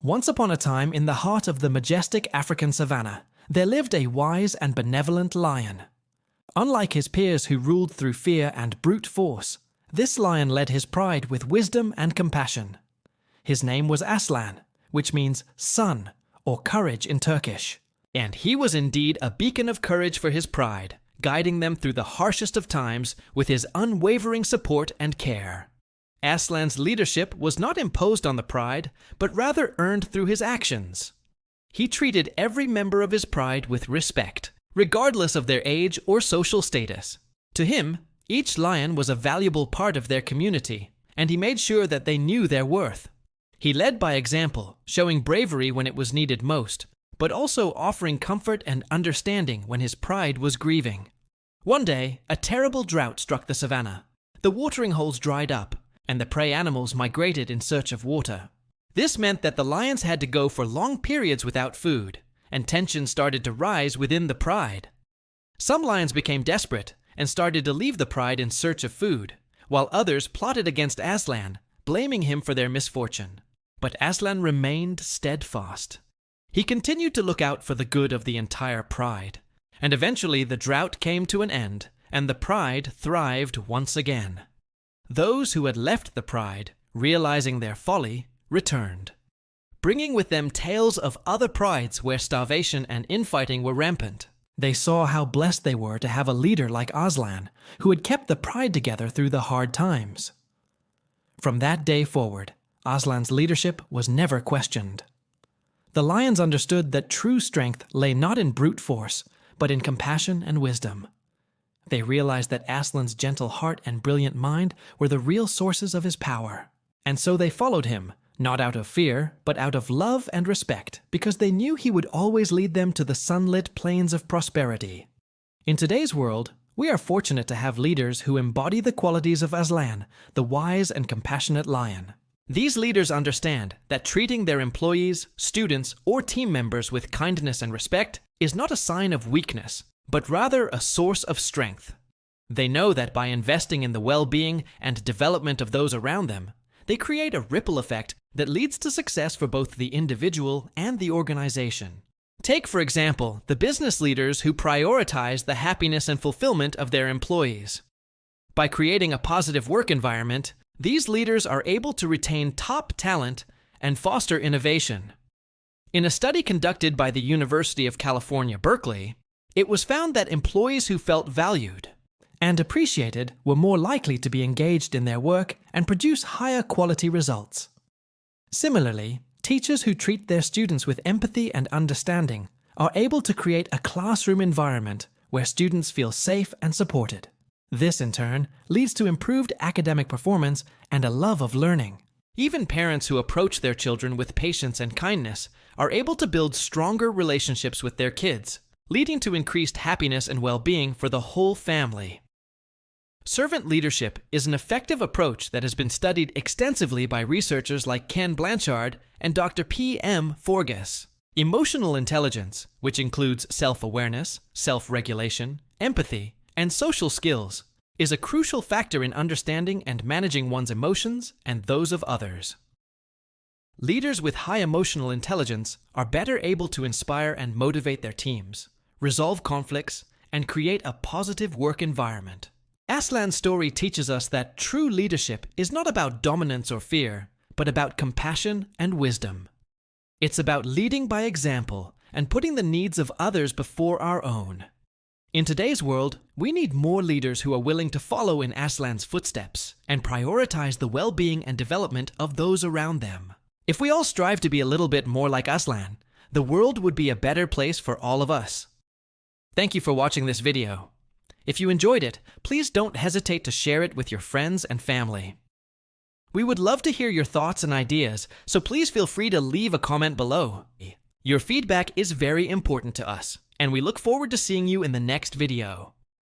Once upon a time, in the heart of the majestic African savanna, there lived a wise and benevolent lion. Unlike his peers who ruled through fear and brute force, this lion led his pride with wisdom and compassion. His name was Aslan, which means son or courage in Turkish. And he was indeed a beacon of courage for his pride, guiding them through the harshest of times with his unwavering support and care. Aslan's leadership was not imposed on the pride, but rather earned through his actions. He treated every member of his pride with respect, regardless of their age or social status. To him, each lion was a valuable part of their community, and he made sure that they knew their worth. He led by example, showing bravery when it was needed most, but also offering comfort and understanding when his pride was grieving. One day, a terrible drought struck the savanna. The watering holes dried up, and the prey animals migrated in search of water. This meant that the lions had to go for long periods without food, and tension started to rise within the pride. Some lions became desperate and started to leave the pride in search of food, while others plotted against Aslan, blaming him for their misfortune. But Aslan remained steadfast. He continued to look out for the good of the entire pride, and eventually the drought came to an end, and the pride thrived once again. Those who had left the pride, realizing their folly, returned, bringing with them tales of other prides where starvation and infighting were rampant. They saw how blessed they were to have a leader like Aslan, who had kept the pride together through the hard times. From that day forward, Aslan's leadership was never questioned. The lions understood that true strength lay not in brute force, but in compassion and wisdom. They realized that Aslan's gentle heart and brilliant mind were the real sources of his power. And so they followed him, not out of fear, but out of love and respect, because they knew he would always lead them to the sunlit plains of prosperity. In today's world, we are fortunate to have leaders who embody the qualities of Aslan, the wise and compassionate lion. These leaders understand that treating their employees, students, or team members with kindness and respect is not a sign of weakness, but rather a source of strength. They know that by investing in the well-being and development of those around them, they create a ripple effect that leads to success for both the individual and the organization. Take, for example, the business leaders who prioritize the happiness and fulfillment of their employees. By creating a positive work environment, these leaders are able to retain top talent and foster innovation. In a study conducted by the University of California, Berkeley, it was found that employees who felt valued and appreciated were more likely to be engaged in their work and produce higher quality results. Similarly, teachers who treat their students with empathy and understanding are able to create a classroom environment where students feel safe and supported. This, in turn, leads to improved academic performance and a love of learning. Even parents who approach their children with patience and kindness are able to build stronger relationships with their kids, leading to increased happiness and well-being for the whole family. Servant leadership is an effective approach that has been studied extensively by researchers like Ken Blanchard and Dr. P.M. Forgas. Emotional intelligence, which includes self-awareness, self-regulation, empathy, and social skills, is a crucial factor in understanding and managing one's emotions and those of others. Leaders with high emotional intelligence are better able to inspire and motivate their teams, resolve conflicts, and create a positive work environment. Aslan's story teaches us that true leadership is not about dominance or fear, but about compassion and wisdom. It's about leading by example and putting the needs of others before our own. In today's world, we need more leaders who are willing to follow in Aslan's footsteps and prioritize the well-being and development of those around them. If we all strive to be a little bit more like Aslan, the world would be a better place for all of us. Thank you for watching this video. If you enjoyed it, please don't hesitate to share it with your friends and family. We would love to hear your thoughts and ideas, so please feel free to leave a comment below. Your feedback is very important to us, and we look forward to seeing you in the next video.